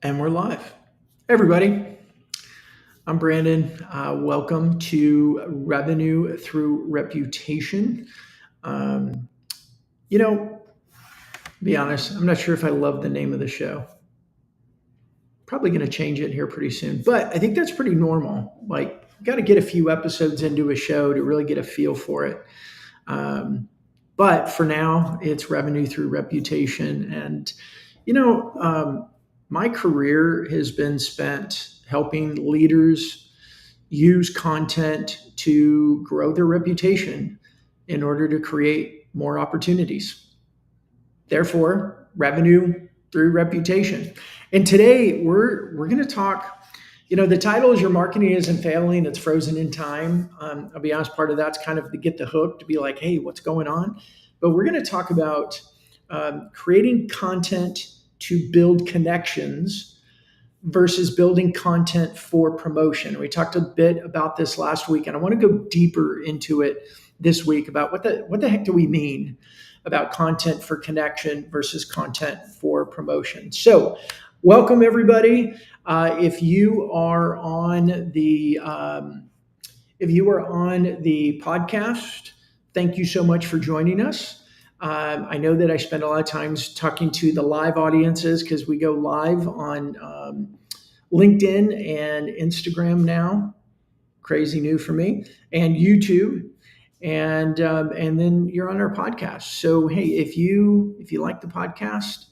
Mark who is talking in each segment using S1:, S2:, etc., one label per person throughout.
S1: And we're live. Hey, everybody, I'm Brandon. Welcome to Revenue Through Reputation. Um, you know, be honest, I'm not sure if I love the name of the show. Probably going to change it here pretty soon, but I think that's pretty normal. Like, got to get a few episodes into a show to really get a feel for it. Um, but for now, it's Revenue Through Reputation. And, you know, um, my career has been spent helping leaders use content to grow their reputation in order to create more opportunities. Therefore, revenue through reputation. And today we're going to talk. The title is "Your Marketing Isn't Failing; It's Frozen in Time." I'll be honest, part of that's kind of to get the hook, to be like, "Hey, what's going on?" But we're going to talk about creating content to build connections versus building content for promotion. We talked a bit about this last week, and I want to go deeper into it this week about what the heck do we mean about content for connection versus content for promotion. So, welcome everybody. If you are on the podcast, thank you so much for joining us. I know that I spend a lot of times talking to the live audiences because we go live on LinkedIn and Instagram now. Crazy new for me, and YouTube, and then you're on our podcast. So hey, if you like the podcast,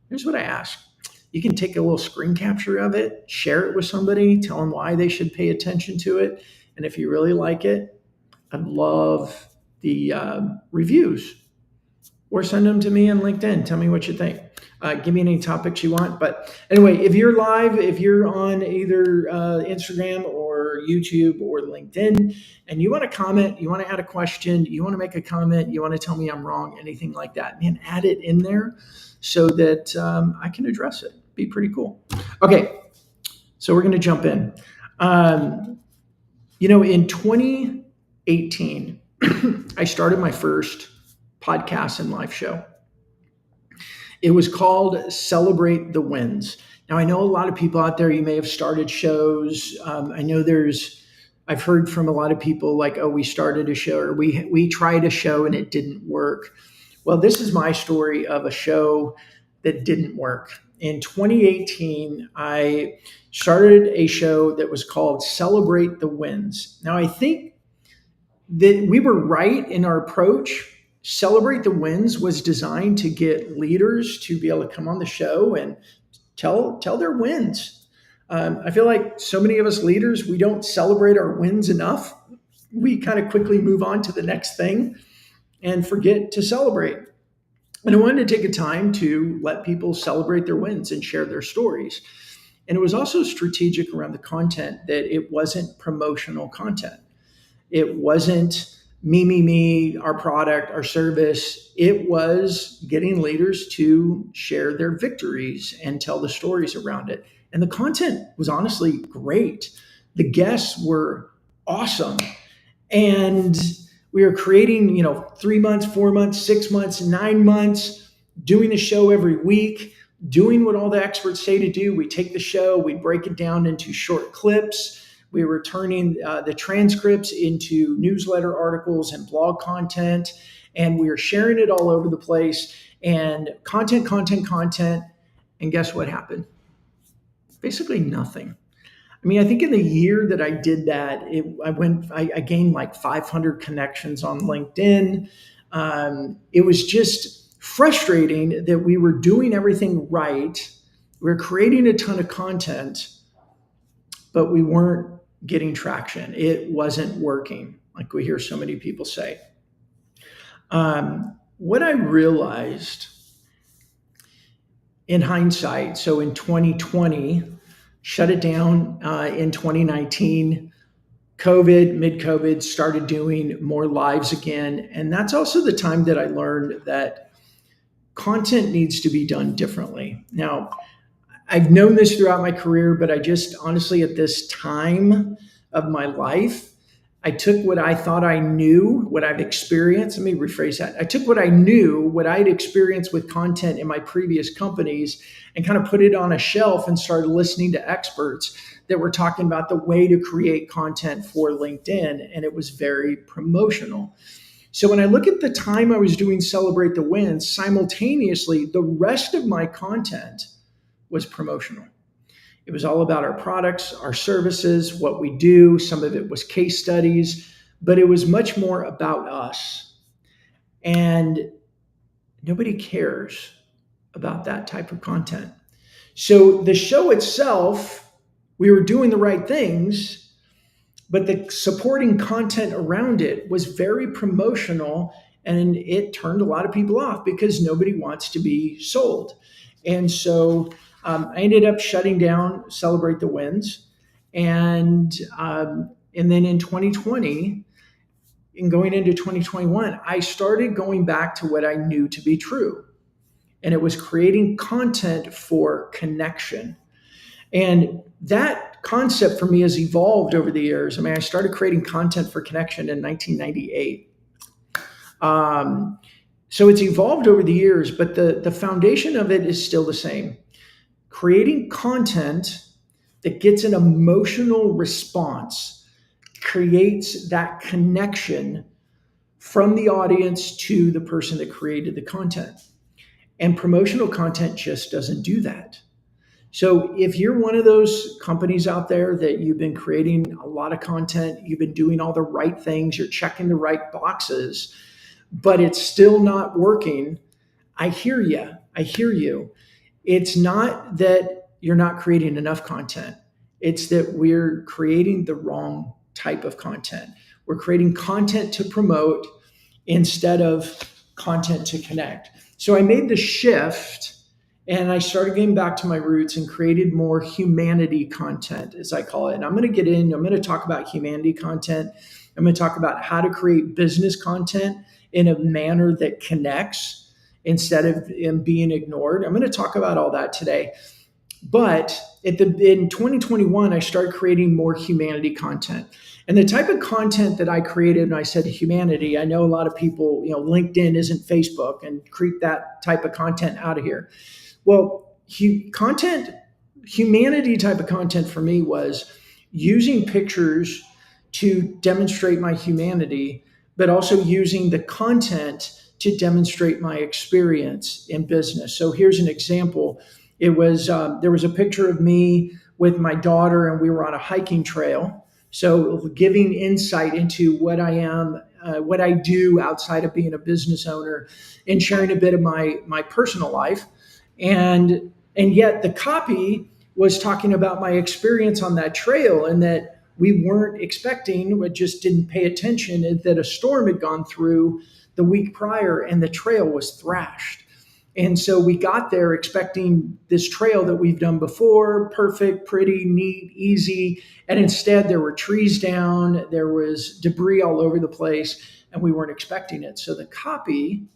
S1: here's what I ask: you can take a little screen capture of it, share it with somebody, tell them why they should pay attention to it, and if you really like it, I'd love the reviews, or send them to me on LinkedIn. Tell me what you think. Give me any topics you want. But anyway, if you're live, if you're on either Instagram or YouTube or LinkedIn, and you want to comment, you want to add a question, you want to make a comment, you want to tell me I'm wrong, anything like that, man, add it in there so that I can address it. Be pretty cool. Okay, so we're going to jump in. In 2018, I started my first podcast and live show. It was called Celebrate the Wins. Now, I know a lot of people out there, you may have started shows. I've heard from a lot of people like, oh, we started a show, or we tried a show and it didn't work. Well, this is my story of a show that didn't work. In 2018, I started a show that was called Celebrate the Wins. Now, I think that we were right in our approach. Celebrate the Wins was designed to get leaders to be able to come on the show and tell their wins. I feel like so many of us leaders, we don't celebrate our wins enough. We kind of quickly move on to the next thing and forget to celebrate. And I wanted to take a time to let people celebrate their wins and share their stories. And it was also strategic around the content, that it wasn't promotional content. It wasn't me, our product, our service. It was getting leaders to share their victories and tell the stories around it. And the content was honestly great. The guests were awesome. And we were creating, 3 months, 4 months, 6 months, 9 months, doing the show every week, doing what all the experts say to do. We take the show, we break it down into short clips. We were turning the transcripts into newsletter articles and blog content, and we were sharing it all over the place. And content. And guess what happened? Basically nothing. I mean, I think in the year that I did that, I gained like 500 connections on LinkedIn. It was just frustrating that we were doing everything right. We were creating a ton of content, but we weren't getting traction. It wasn't working, like we hear so many people say. What I realized in hindsight, so in 2020, shut it down in 2019, mid-COVID, started doing more lives again. And that's also the time that I learned that content needs to be done differently. Now, I've known this throughout my career, but I just honestly, at this time of my life, I took what I thought I knew, what I've experienced. Let me rephrase that. I took what I knew, what I'd experienced with content in my previous companies, and kind of put it on a shelf and started listening to experts that were talking about the way to create content for LinkedIn. And it was very promotional. So when I look at the time I was doing Celebrate the Wins, simultaneously, the rest of my content was promotional. It was all about our products, our services, what we do. Some of it was case studies, but it was much more about us. And nobody cares about that type of content. So the show itself, we were doing the right things, but the supporting content around it was very promotional, and it turned a lot of people off because nobody wants to be sold. And so I ended up shutting down Celebrate the Wins. And then in 2020 and going into 2021, I started going back to what I knew to be true. And it was creating content for connection. And that concept for me has evolved over the years. I mean, I started creating content for connection in 1998. So it's evolved over the years, but the foundation of it is still the same. Creating content that gets an emotional response, creates that connection from the audience to the person that created the content. And promotional content just doesn't do that. So if you're one of those companies out there that you've been creating a lot of content, you've been doing all the right things, you're checking the right boxes, but it's still not working, I hear you. I hear you. It's not that you're not creating enough content. It's that we're creating the wrong type of content. We're creating content to promote instead of content to connect. So I made the shift and I started getting back to my roots and created more humanity content, as I call it. And I'm going to talk about humanity content. I'm going to talk about how to create business content in a manner that connects instead of being ignored. I'm going to talk about all that today. But in 2021, I started creating more humanity content. And the type of content that I created, and I said humanity, I know a lot of people, LinkedIn isn't Facebook, and creep that type of content out of here. Well, humanity type of content for me was using pictures to demonstrate my humanity, but also using the content to demonstrate my experience in business. So here's an example. It was there was a picture of me with my daughter, and we were on a hiking trail. So giving insight into what I am, what I do outside of being a business owner, and sharing a bit of my personal life. And yet the copy was talking about my experience on that trail, and that we weren't expecting, we just didn't pay attention, that a storm had gone through the week prior and the trail was thrashed. And so we got there expecting this trail that we've done before, perfect, pretty, neat, easy. And instead there were trees down, there was debris all over the place, and we weren't expecting it. So the copy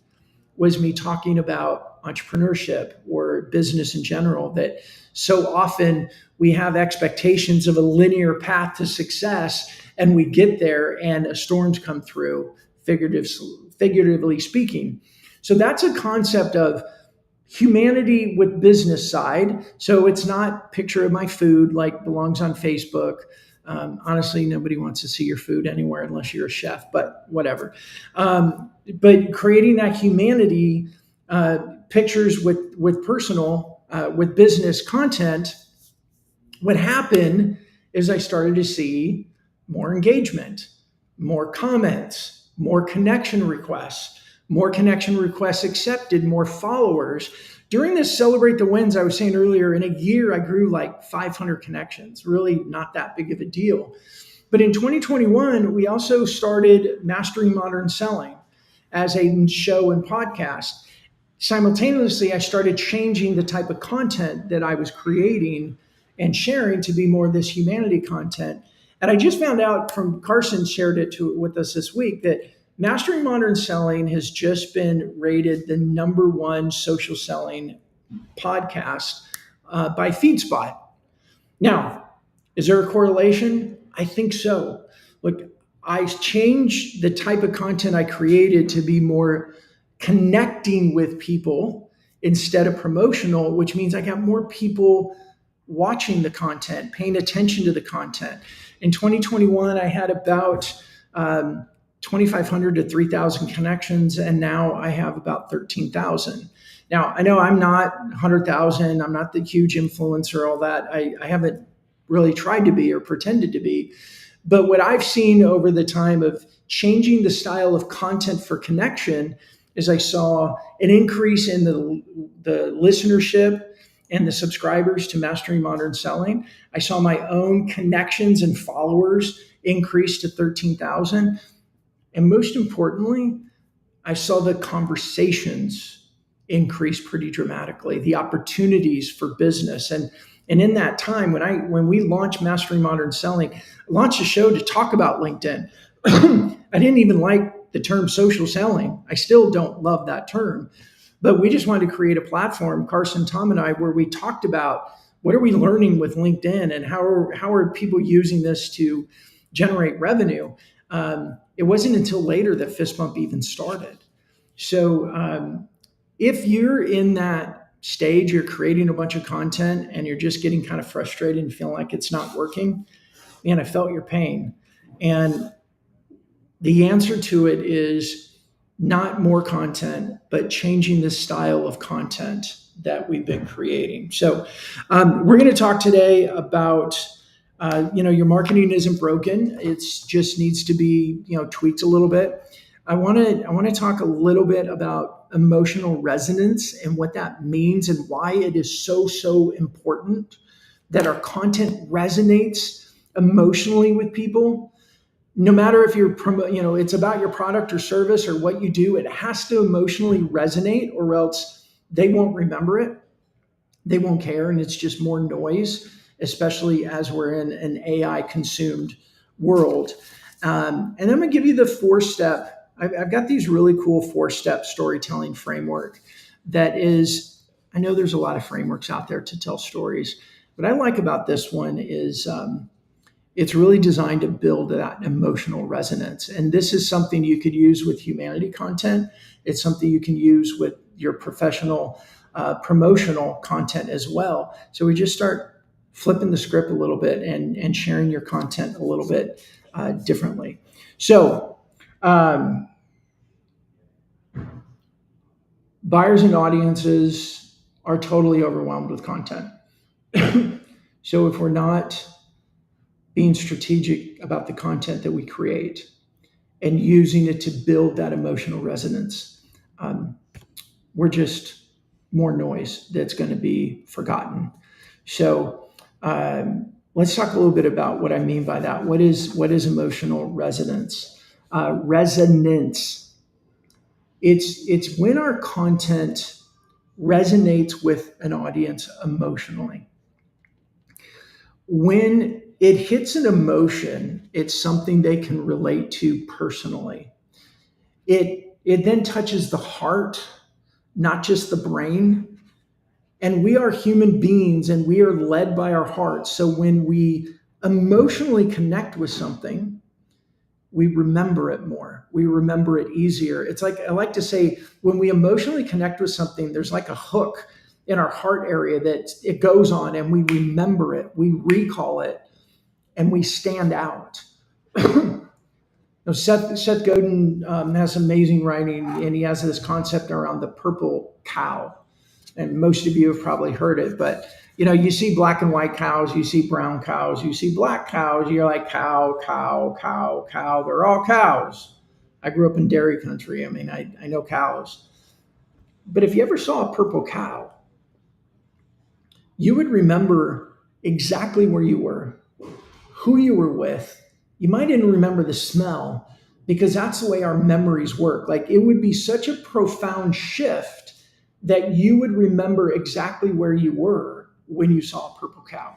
S1: was me talking about entrepreneurship or business in general, that so often we have expectations of a linear path to success, and we get there and storms come through, figuratively speaking. So that's a concept of humanity with business side. So it's not picture of my food like belongs on Facebook. Honestly, nobody wants to see your food anywhere unless you're a chef, but whatever. But creating that humanity, pictures with personal, with business content, what happened is I started to see more engagement, more comments, more connection requests accepted, more followers. During this Celebrate the Wins, I was saying earlier, in a year, I grew like 500 connections, really not that big of a deal. But in 2021, we also started Mastering Modern Selling as a show and podcast. Simultaneously, I started changing the type of content that I was creating and sharing to be more of this humanity content. And I just found out from Carson shared it with us this week that Mastering Modern Selling has just been rated the #1 social selling podcast by FeedSpot. Now, is there a correlation? I think so. Look, I changed the type of content I created to be more connecting with people instead of promotional, which means I got more people watching the content, paying attention to the content. In 2021, I had about 2,500 to 3,000 connections, and now I have about 13,000. Now, I know I'm not 100,000, I'm not the huge influencer, all that. I haven't really tried to be or pretended to be. But what I've seen over the time of changing the style of content for connection is I saw an increase in the listenership and the subscribers to Mastering Modern Selling. I saw my own connections and followers increase to 13,000. And most importantly, I saw the conversations increase pretty dramatically, the opportunities for business. And in that time, when we launched Mastering Modern Selling, I launched a show to talk about LinkedIn. I didn't even like the term social selling. I still don't love that term. But we just wanted to create a platform, Carson, Tom, and I, where we talked about what are we learning with LinkedIn and how are people using this to generate revenue. It wasn't until later that Fist Bump even started. So if you're in that stage, you're creating a bunch of content and you're just getting kind of frustrated and feeling like it's not working, man, I felt your pain. And the answer to it is not more content, but changing the style of content that we've been creating. So we're going to talk today about, your marketing isn't broken. It just needs to be, tweaked a little bit. I want to talk a little bit about emotional resonance and what that means and why it is so important that our content resonates emotionally with people. No matter if you're it's about your product or service or what you do, it has to emotionally resonate or else they won't remember it. They won't care. And it's just more noise, especially as we're in an AI consumed world. And I'm going to give you the 4-step. I've got these really cool 4-step storytelling framework that is, I know there's a lot of frameworks out there to tell stories. What I like about this one is, it's really designed to build that emotional resonance. And this is something you could use with humanity content. It's something you can use with your professional promotional content as well. So we just start flipping the script a little bit and sharing your content a little bit differently. So buyers and audiences are totally overwhelmed with content. So if we're not being strategic about the content that we create and using it to build that emotional resonance, we're just more noise that's going to be forgotten. So let's talk a little bit about what I mean by that. What is emotional resonance? Resonance. It's when our content resonates with an audience emotionally. When it hits an emotion, it's something they can relate to personally. It then touches the heart, not just the brain. And we are human beings and we are led by our hearts. So when we emotionally connect with something, we remember it more. We remember it easier. It's like, I like to say, when we emotionally connect with something, there's like a hook in our heart area that it goes on and we remember it, we recall it, and we stand out. Seth Godin has amazing writing, and he has this concept around the purple cow. And most of you have probably heard it, but you see black and white cows, you see brown cows, you see black cows, you're like cow, cow, cow, cow. They're all cows. I grew up in dairy country. I mean, I know cows. But if you ever saw a purple cow, you would remember exactly where you were, who you were with. You might even remember the smell because that's the way our memories work. Like it would be such a profound shift that you would remember exactly where you were when you saw a purple cow.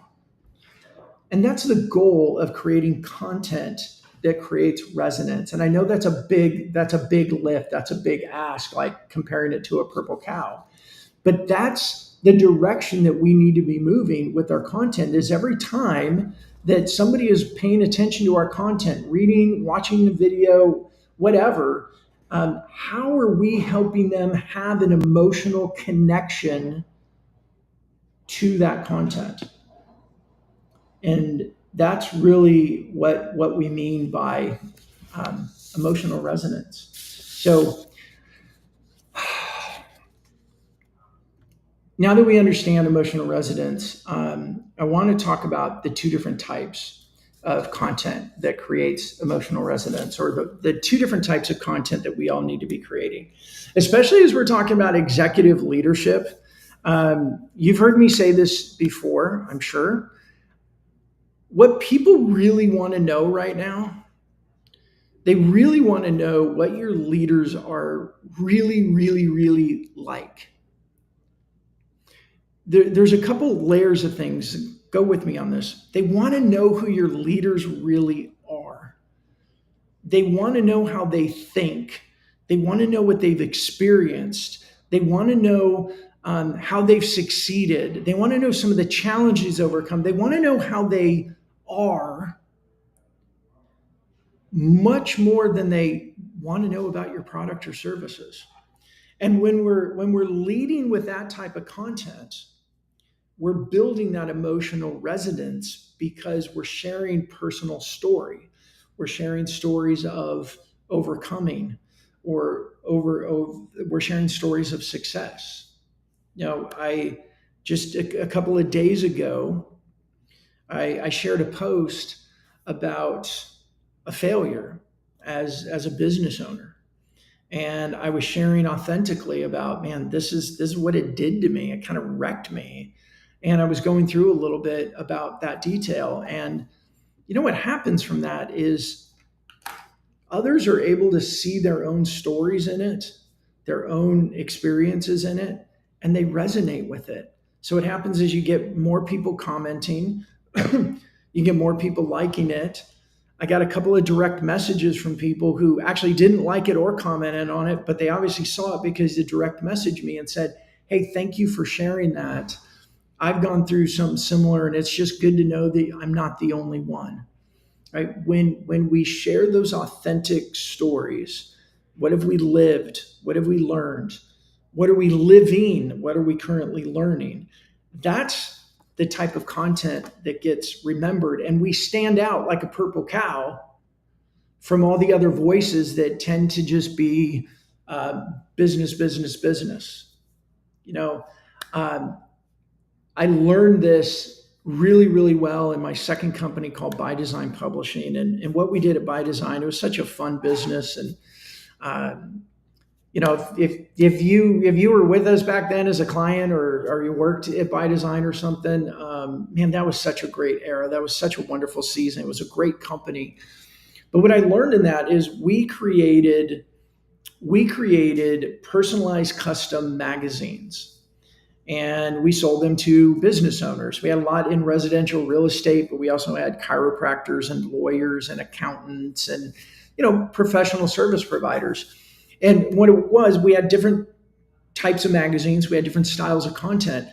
S1: And that's the goal of creating content that creates resonance. And I know that's a big lift. That's a big ask, like comparing it to a purple cow. But that's the direction that we need to be moving with our content is every time that somebody is paying attention to our content, reading, watching the video, whatever, how are we helping them have an emotional connection to that content? And that's really what we mean by emotional resonance. So now that we understand emotional resonance, I want to talk about the two different types of content that creates emotional resonance, or the two different types of content that we all need to be creating, especially as we're talking about executive leadership. You've heard me say this before, I'm sure. What people really want to know right now, they really want to know what your leaders are really, really, really like. There's a couple layers of things. Go with me on this. They want to know who your leaders really are. They want to know how they think. They want to know what they've experienced. They want to know how they've succeeded. They want to know some of the challenges overcome. They want to know how they are, much more than they want to know about your product or services. And when we're leading with that type of content, we're building that emotional resonance because we're sharing personal story. We're sharing stories of overcoming, we're sharing stories of success. I just a couple of days ago, I shared a post about a failure as a business owner. And I was sharing authentically about, man, this is what it did to me. It kind of wrecked me. And I was going through a little bit about that detail. And what happens from that is others are able to see their own stories in it, their own experiences in it, and they resonate with it. So what happens is you get more people commenting, you get more people liking it. I got a couple of direct messages from people who actually didn't like it or commented on it, but they obviously saw it because they direct messaged me and said, hey, thank you for sharing that. I've gone through something similar, and it's just good to know that I'm not the only one. Right? When we share those authentic stories, what have we lived? What have we learned? What are we living? What are we currently learning? That's the type of content that gets remembered, and we stand out like a purple cow from all the other voices that tend to just be business, business, business. I learned this really, really well in my second company called By Design Publishing. And what we did at By Design, it was such a fun business. And, if you were with us back then as a client, or you worked at By Design or something, man, that was such a great era. That was such a wonderful season. It was a great company. But what I learned in that is we created personalized custom magazines. And we sold them to business owners. We had a lot in residential real estate, but we also had chiropractors and lawyers and accountants and, professional service providers. And what it was, we had different types of magazines. We had different styles of content,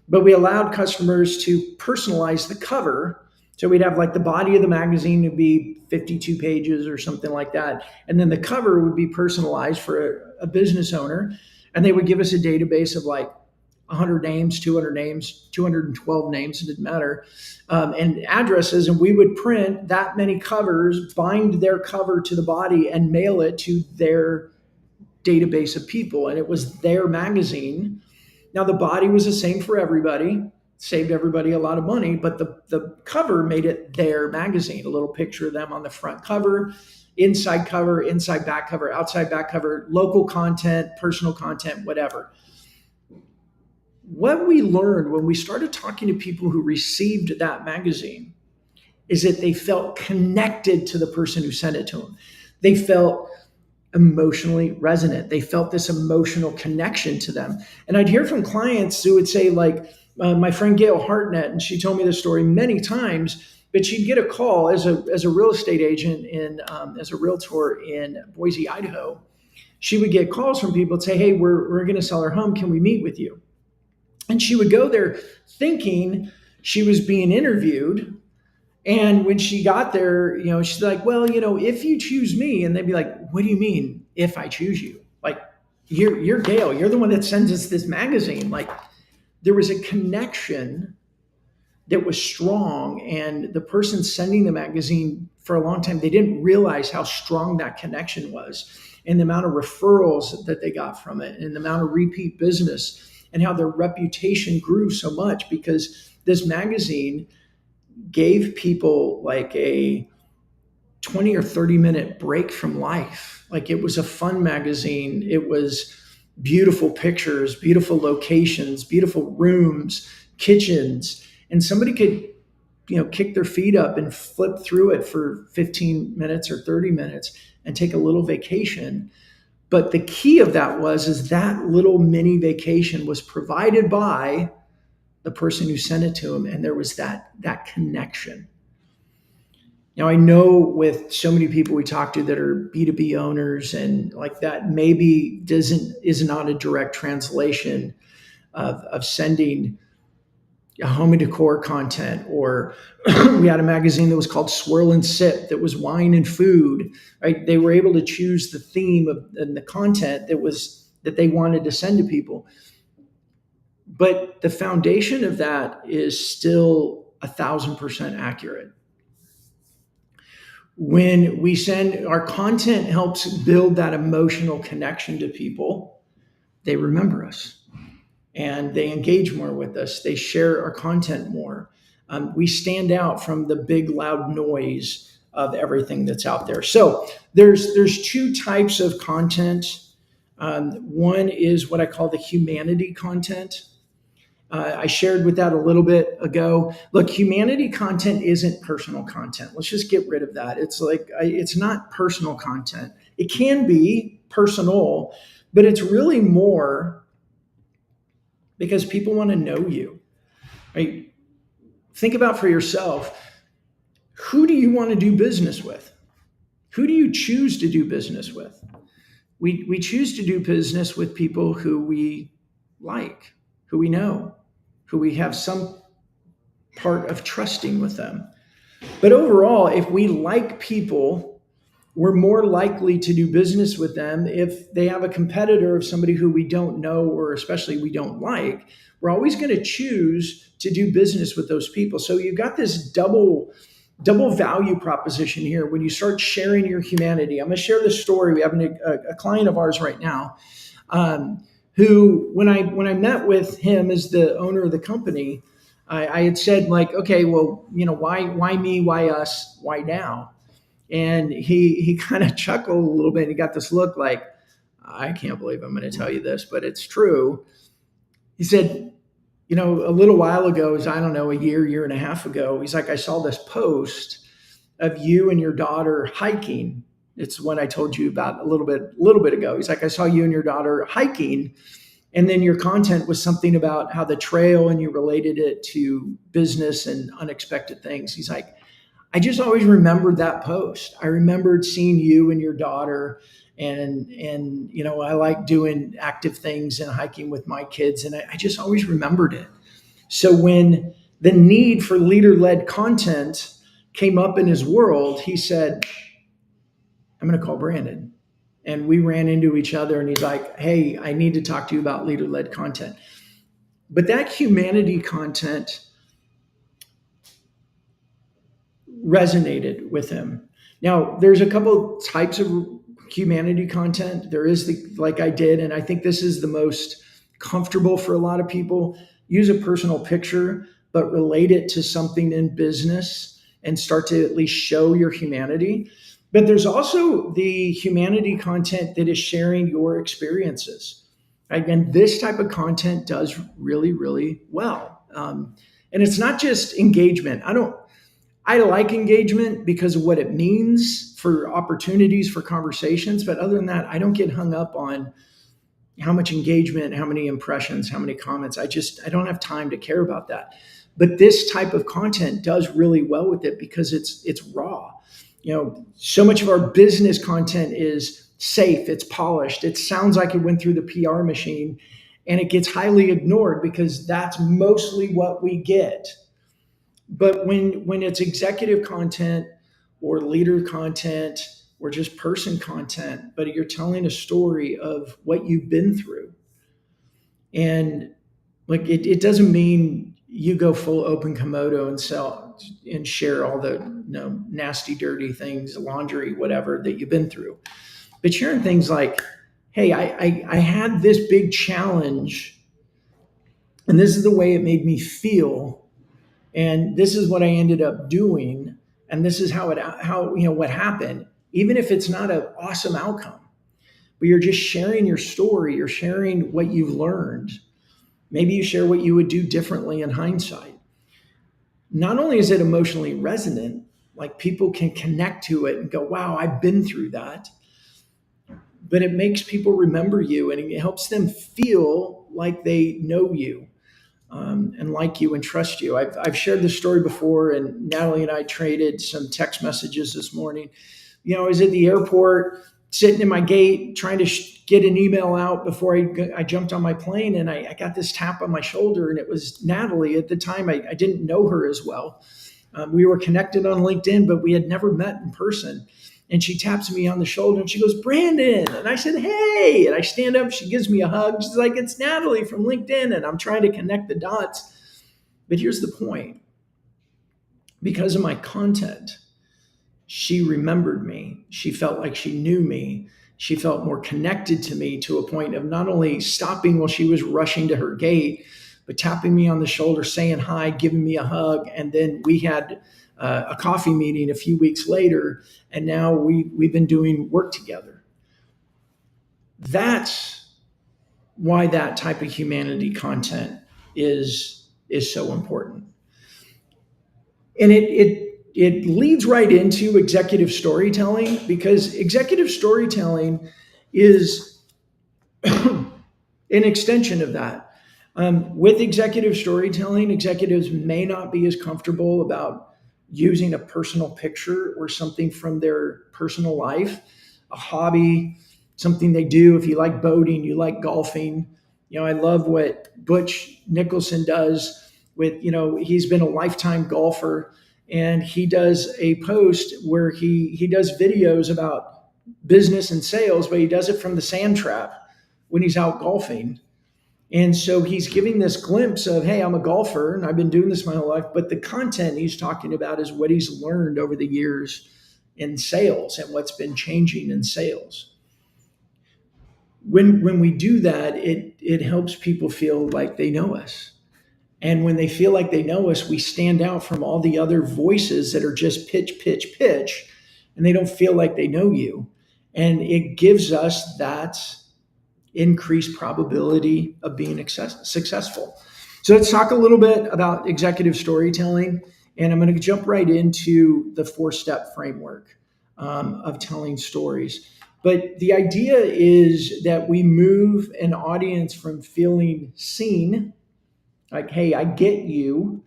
S1: but we allowed customers to personalize the cover. So we'd have like the body of the magazine would be 52 pages or something like that. And then the cover would be personalized for a business owner. And they would give us a database of like 100 names, 200 names, 212 names, it didn't matter, and addresses. And we would print that many covers, bind their cover to the body, and mail it to their database of people. And it was their magazine. Now, the body was the same for everybody, saved everybody a lot of money, but the cover made it their magazine, a little picture of them on the front cover, inside back cover, outside back cover, local content, personal content, whatever. What we learned when we started talking to people who received that magazine is that they felt connected to the person who sent it to them. They felt emotionally resonant. They felt this emotional connection to them. And I'd hear from clients who would say, like, my friend Gail Hartnett, and she told me this story many times, but she'd get a call as a real estate agent as a realtor in Boise, Idaho. She would get calls from people and say, hey, we're going to sell our home. Can we meet with you? And she would go there thinking she was being interviewed. And when she got there, she's like, well, if you choose me, and they'd be like, what do you mean if I choose you? Like, you're Gail, you're the one that sends us this magazine. Like, there was a connection that was strong, and the person sending the magazine for a long time, they didn't realize how strong that connection was, and the amount of referrals that they got from it, and the amount of repeat business, and how their reputation grew so much because this magazine gave people like a 20 or 30-minute break from life. Like, it was a fun magazine. It was beautiful pictures, beautiful locations, beautiful rooms, kitchens, and somebody could, kick their feet up and flip through it for 15 minutes or 30 minutes and take a little vacation. But the key of that is that little mini vacation was provided by the person who sent it to him, and there was that connection. Now, I know with so many people we talk to that are B2B owners and like that, maybe is not a direct translation of sending a home and decor content, or we had a magazine that was called Swirl and Sip that was wine and food, right? They were able to choose the theme and the content that they wanted to send to people. But the foundation of that is still 1,000% accurate. When we send, our content helps build that emotional connection to people. They remember us and they engage more with us. They share our content more. We stand out from the big loud noise of everything that's out there. So there's two types of content. One is what I call the humanity content. I shared with that a little bit ago. Look, humanity content isn't personal content. Let's just get rid of that. It's like, it's not personal content. It can be personal, but it's really more because people want to know you, right? Think about for yourself, who do you want to do business with? Who do you choose to do business with? We choose to do business with people who we like, who we know, who we have some part of trusting with them. But overall, if we like people, we're more likely to do business with them. If they have a competitor of somebody who we don't know, or especially we don't like, we're always going to choose to do business with those people. So you've got this double value proposition here when you start sharing your humanity. I'm going to share this story. We have a client of ours right now, who, when I met with him as the owner of the company, I had said, like, okay, well, why me, why us, why now? And he kind of chuckled a little bit. He got this look like, I can't believe I'm going to tell you this, but it's true. He said, a little while ago, I don't know, a year and a half ago, he's like, I saw this post of you and your daughter hiking. It's one I told you about a little bit ago. He's like, I saw you and your daughter hiking, and then your content was something about how the trail, and you related it to business and unexpected things. He's like, I just always remembered that post. I remembered seeing you and your daughter, and I like doing active things and hiking with my kids, and I just always remembered it. So when the need for leader-led content came up in his world, he said, I'm going to call Brandon. And we ran into each other, and he's like, hey, I need to talk to you about leader-led content. But that humanity content resonated with him. Now, there's a couple types of humanity content. There is like I did, and I think this is the most comfortable for a lot of people. Use a personal picture, but relate it to something in business and start to at least show your humanity. But there's also the humanity content that is sharing your experiences. Again, this type of content does really, really well. And it's not just engagement. I like engagement because of what it means for opportunities for conversations. But other than that, I don't get hung up on how much engagement, how many impressions, how many comments. I don't have time to care about that. But this type of content does really well with it because it's raw. So much of our business content is safe, it's polished, it sounds like it went through the PR machine. And it gets highly ignored because that's mostly what we get. But when it's executive content or leader content or just person content, but you're telling a story of what you've been through, and like it doesn't mean you go full open komodo and sell and share all the nasty, dirty things, laundry, whatever that you've been through. But sharing things like, hey, I had this big challenge, and this is the way it made me feel, and this is what I ended up doing, and this is how what happened. Even if it's not an awesome outcome, but you're just sharing your story, you're sharing what you've learned. Maybe you share what you would do differently in hindsight. Not only is it emotionally resonant, like people can connect to it and go, wow, I've been through that. But it makes people remember you, and it helps them feel like they know you, and like you and trust you. I've shared this story before, and Natalie and I traded some text messages this morning. I was at the airport sitting in my gate trying to get an email out before I jumped on my plane, and I got this tap on my shoulder, and it was Natalie. At the time, I didn't know her as well. We were connected on LinkedIn, but we had never met in person. And she taps me on the shoulder and she goes, Brandon. And I said, hey. And I stand up. She gives me a hug. She's like, it's Natalie from LinkedIn. And I'm trying to connect the dots. But here's the point. Because of my content, she remembered me. She felt like she knew me. She felt more connected to me, to a point of not only stopping while she was rushing to her gate, but tapping me on the shoulder, saying hi, giving me a hug. And then we had a coffee meeting a few weeks later, and now we've been doing work together. That's why that type of humanity content is so important. And it leads right into executive storytelling, because executive storytelling is an extension of that. With executive storytelling, executives may not be as comfortable about using a personal picture or something from their personal life, a hobby, something they do. If you like boating, you like golfing. I love what Butch Nicholson does with, he's been a lifetime golfer, and he does a post where he does videos about business and sales, but he does it from the sand trap when he's out golfing. And so he's giving this glimpse of, hey, I'm a golfer and I've been doing this my whole life. But the content he's talking about is what he's learned over the years in sales and what's been changing in sales. When we do that, it helps people feel like they know us. And when they feel like they know us, we stand out from all the other voices that are just pitch, pitch, pitch, and they don't feel like they know you. And it gives us that increased probability of being successful. So let's talk a little bit about executive storytelling, and I'm going to jump right into the 4-step framework of telling stories. But the idea is that we move an audience from feeling seen, like, hey, I get you,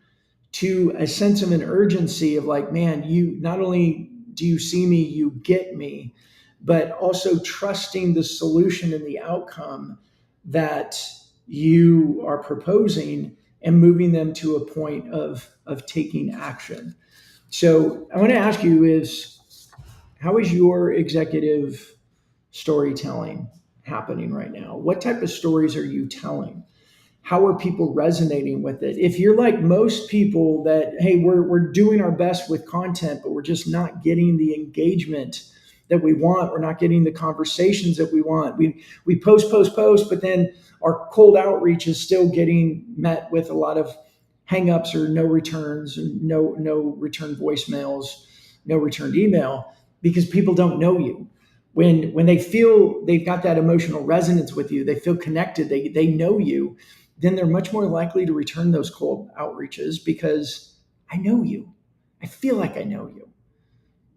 S1: to a sense of an urgency of like, man, you not only do you see me, you get me, but also trusting the solution and the outcome that you are proposing and moving them to a point of taking action. So I want to ask you is, how is your executive storytelling happening right now? What type of stories are you telling? How are people resonating with it? If you're like most people that, hey, we're doing our best with content, but we're just not getting the engagement that we want, we're not getting the conversations that we want. We post, but then our cold outreach is still getting met with a lot of hangups or no returns, no return voicemails, no returned email, because people don't know you. When they feel they've got that emotional resonance with you, they feel connected, they know you, then they're much more likely to return those cold outreaches because I know you. I feel like I know you.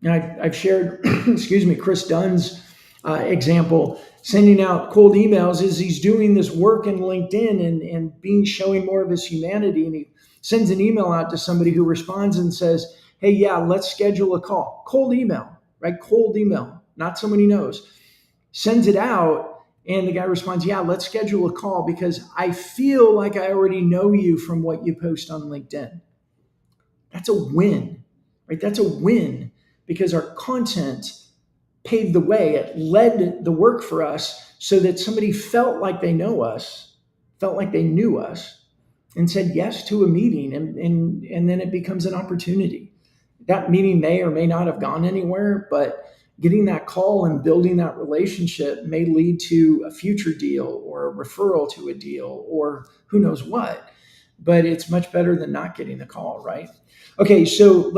S1: Now, I've shared, Chris Dunn's example, sending out cold emails as he's doing this work in LinkedIn and showing more of his humanity. And he sends an email out to somebody who responds and says, hey, yeah, let's schedule a call. Cold email, right? Cold email, not someone he knows. Sends it out. And the guy responds, yeah, let's schedule a call because I feel like I already know you from what you post on LinkedIn. That's a win, right? That's a win because our content paved the way. It led the work for us so that somebody felt like they know us, felt like they knew us, and said yes to a meeting. And then it becomes an opportunity. That meeting may or may not have gone anywhere, but getting that call and building that relationship may lead to a future deal or a referral to a deal or who knows what. But it's much better than not getting the call, right? Okay, so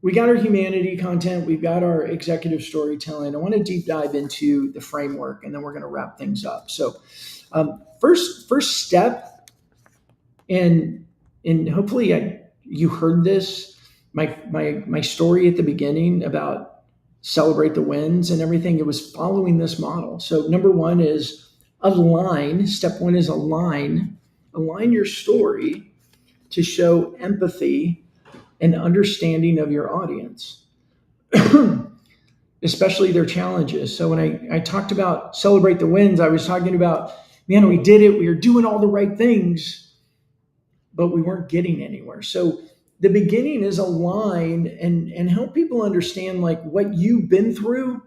S1: we got our humanity content, we've got our executive storytelling. I want to deep dive into the framework, and then we're going to wrap things up. So, first step, and hopefully you heard this, my story at the beginning about celebrate the wins and everything. It was following this model. So number one is align. Step one is align your story to show empathy and understanding of your audience, especially their challenges. So when I talked about celebrate the wins, I was talking about, man, we did it. We were doing all the right things, but we weren't getting anywhere. So the beginning is align and help people understand like what you've been through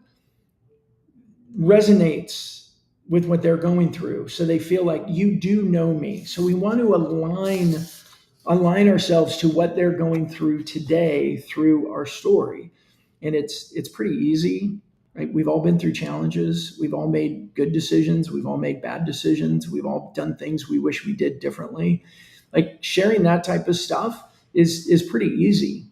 S1: resonates with what they're going through. So they feel like you do know me. So we want to align ourselves to what they're going through today through our story. And it's pretty easy, right? We've all been through challenges. We've all made good decisions. We've all made bad decisions. We've all done things we wish we did differently. Like sharing that type of stuff is pretty easy.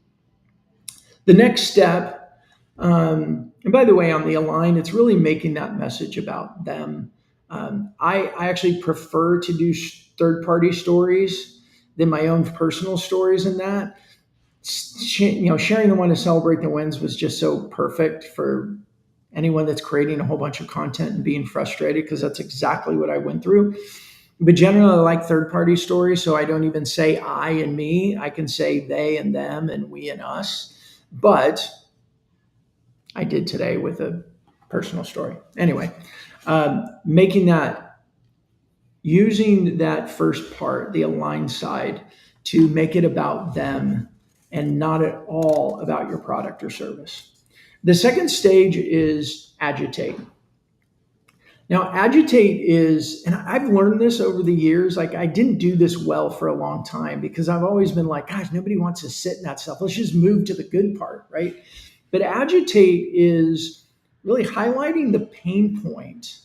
S1: The next step, and by the way, on the align, it's really making that message about them. I actually prefer to do third-party stories than my own personal stories in that. Sharing the one to celebrate the wins was just so perfect for anyone that's creating a whole bunch of content and being frustrated, because that's exactly what I went through. But generally, I like third-party stories, so I don't even say I and me. I can say they and them and we and us. But I did today with a personal story. Anyway, using that first part, the align side, to make it about them and not at all about your product or service. The second stage is agitate. Now, agitate is, and I've learned this over the years, like I didn't do this well for a long time because I've always been like, gosh, nobody wants to sit in that stuff. Let's just move to the good part, right? But agitate is really highlighting the pain point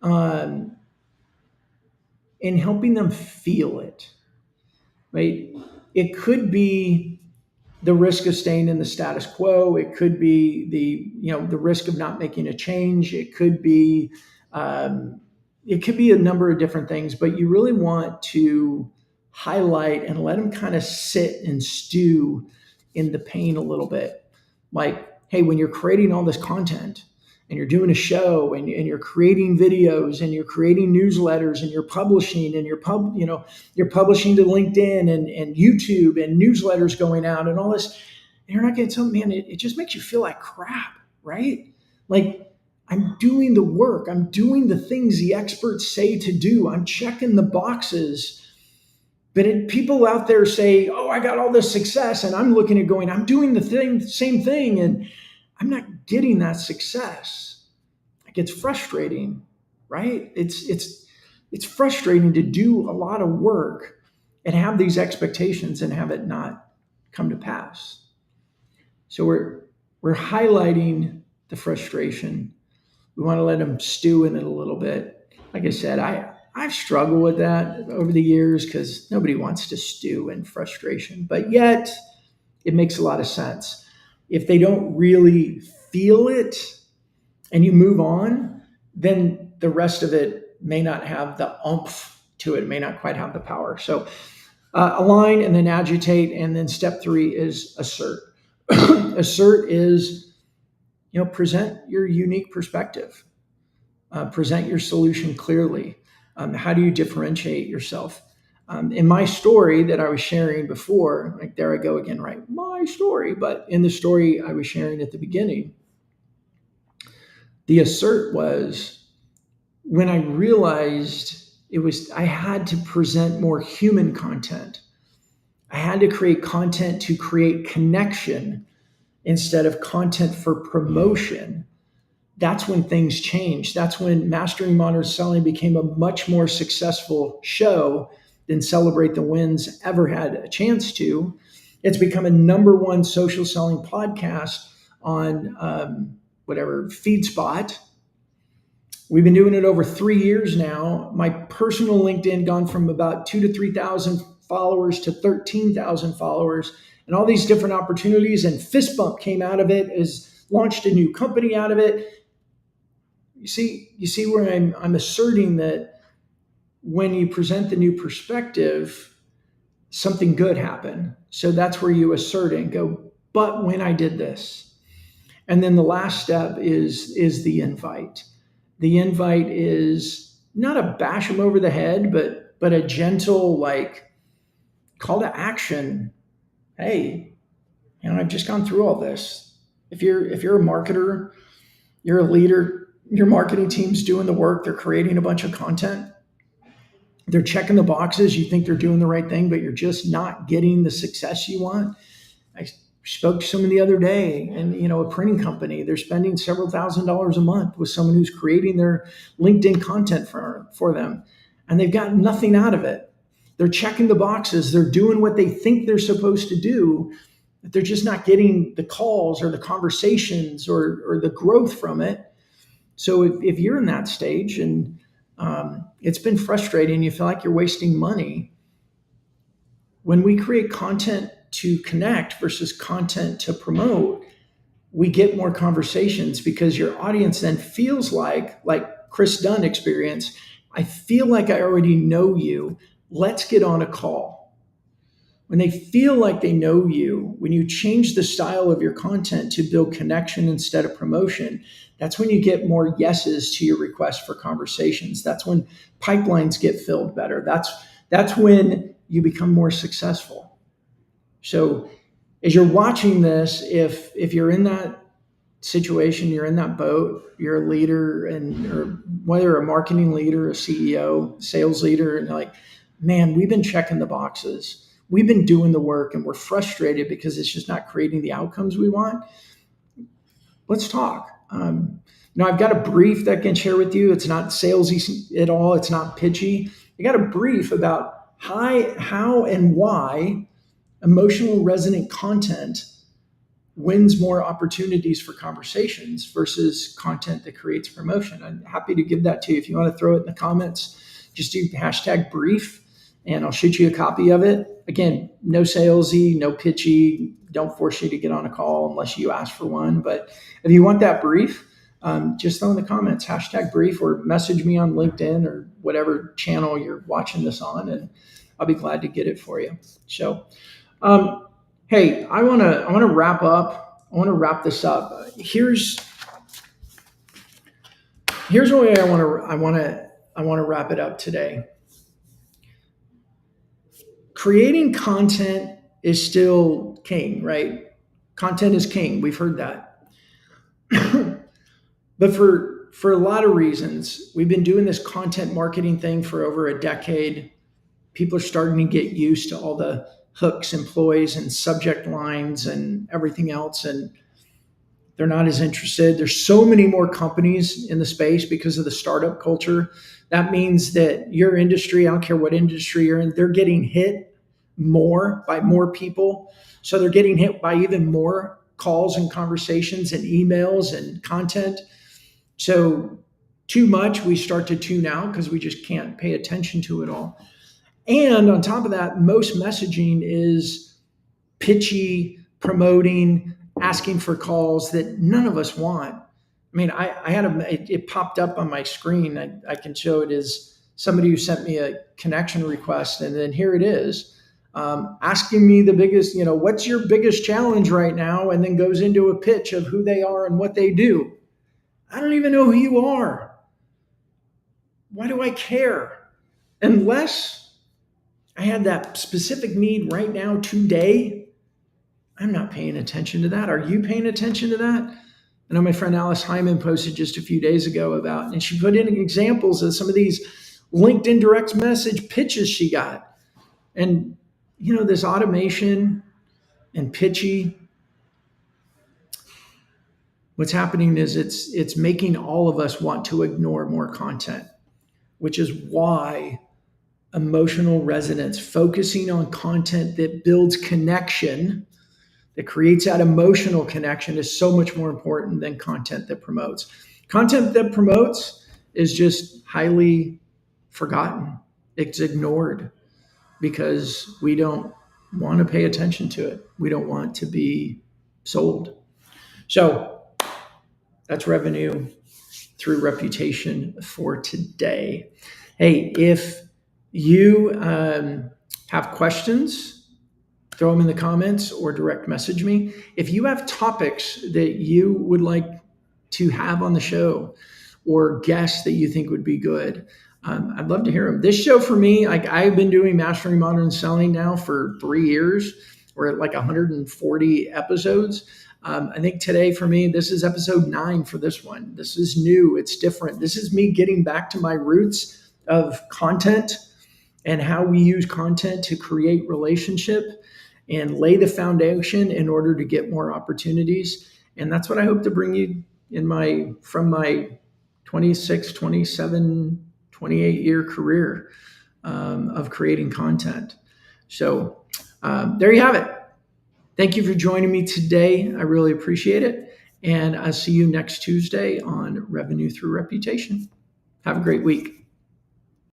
S1: and helping them feel it, right? It could be the risk of staying in the status quo. It could be the risk of not making a change. It could be a number of different things, but you really want to highlight and let them kind of sit and stew in the pain a little bit. Like, hey, when you're creating all this content and you're doing a show and you're creating videos and you're creating newsletters and you're publishing and you're publishing to LinkedIn and YouTube and newsletters going out and all this, and you're not getting something, man, it just makes you feel like crap, right? Like, I'm doing the work. I'm doing the things the experts say to do. I'm checking the boxes. But people out there say, oh, I got all this success. And I'm looking at going, I'm doing the same thing. And I'm not getting that success. Like, it's frustrating, right? It's frustrating to do a lot of work and have these expectations and have it not come to pass. So we're highlighting the frustration. We want to let them stew in it a little bit. Like I said, I've struggled with that over the years because nobody wants to stew in frustration, but yet it makes a lot of sense. If they don't really feel it and you move on, then the rest of it may not have the oomph to it, may not quite have the power. So align and then agitate. And then step 3 is assert. Assert is, present your unique perspective. Present your solution clearly. How do you differentiate yourself? In my story that I was sharing before, like there I go again, right? My story. But in the story I was sharing at the beginning, the assert was, when I realized I had to present more human content. I had to create content to create connection instead of content for promotion. That's when things changed. That's when Mastering Modern Selling became a much more successful show than Celebrate the Wins ever had a chance to. It's become a number one social selling podcast on FeedSpot. We've been doing it over 3 years now. My personal LinkedIn gone from about 2 to 3,000 followers to 13,000 followers, and all these different opportunities. And Fist Bump came out of it, is launched a new company out of it. You see where I'm asserting that when you present the new perspective, something good happened. So that's where you assert it and go, but when I did this. And then the last step is the invite. The invite is not a bash them over the head, but a gentle like call to action. Hey, I've just gone through all this. If you're a marketer, you're a leader, your marketing team's doing the work, they're creating a bunch of content. They're checking the boxes, you think they're doing the right thing, but you're just not getting the success you want. I spoke to someone the other day, and a printing company, they're spending several $1,000s a month with someone who's creating their LinkedIn content for them, and they've got nothing out of it. They're checking the boxes, they're doing what they think they're supposed to do, but they're just not getting the calls or the conversations or the growth from it. So if you're in that stage and it's been frustrating, you feel like you're wasting money, when we create content to connect versus content to promote, we get more conversations because your audience then feels like Chris Dunn experience, I feel like I already know you. Let's get on a call. When they feel like they know you, when you change the style of your content to build connection instead of promotion, that's when you get more yeses to your request for conversations. That's when pipelines get filled better. That's when you become more successful. So as you're watching this, if you're in that situation, you're in that boat, you're a leader, or whether a marketing leader, a CEO, sales leader, and like, man, we've been checking the boxes. We've been doing the work and we're frustrated because it's just not creating the outcomes we want. Let's talk. I've got a brief that I can share with you. It's not salesy at all. It's not pitchy. I got a brief about how and why emotional resonant content wins more opportunities for conversations versus content that creates promotion. I'm happy to give that to you. If you want to throw it in the comments, just do #brief and I'll shoot you a copy of it. Again, no salesy, no pitchy. Don't force you to get on a call unless you ask for one. But if you want that brief, just throw in the comments #brief or message me on LinkedIn or whatever channel you're watching this on, and I'll be glad to get it for you. So, hey, I want to wrap up. I want to wrap this up. Here's the way I want to wrap it up today. Creating content is still king, right? Content is king. We've heard that. But for a lot of reasons, we've been doing this content marketing thing for over a decade. People are starting to get used to all the hooks, employees, and subject lines and everything else, and they're not as interested. There's so many more companies in the space because of the startup culture. That means that your industry, I don't care what industry you're in, they're getting hit more by more people. So they're getting hit by even more calls and conversations and emails and content. So too much, we start to tune out because we just can't pay attention to it all. And on top of that, most messaging is pitchy, promoting, asking for calls that none of us want. I mean, it popped up on my screen. I can show it as somebody who sent me a connection request, and then here it is, asking me the biggest, what's your biggest challenge right now, and then goes into a pitch of who they are and what they do. I don't even know who you are. Why do I care? Unless I had that specific need right now, today, I'm not paying attention to that. Are you paying attention to that? I know my friend Alice Hyman posted just a few days ago about, and she put in examples of some of these LinkedIn direct message pitches she got. And, this automation and pitchy, what's happening is it's making all of us want to ignore more content, which is why emotional resonance, focusing on content that builds connection, that creates that emotional connection, is so much more important than content that promotes. Content that promotes is just highly forgotten. It's ignored because we don't want to pay attention to it. We don't want to be sold. So that's revenue through reputation for today. Hey, if you have questions, throw them in the comments or direct message me. If you have topics that you would like to have on the show or guests that you think would be good, I'd love to hear them. This show for me, like, I've been doing Mastering Modern Selling now for 3 years. We're at like 140 episodes. I think today for me, this is episode 9 for this one. This is new. It's different. This is me getting back to my roots of content and how we use content to create relationship and lay the foundation in order to get more opportunities. And that's what I hope to bring you from my 26, 27, 28 year career of creating content. So there you have it. Thank you for joining me today. I really appreciate it. And I'll see you next Tuesday on Revenue Through Reputation. Have a great week.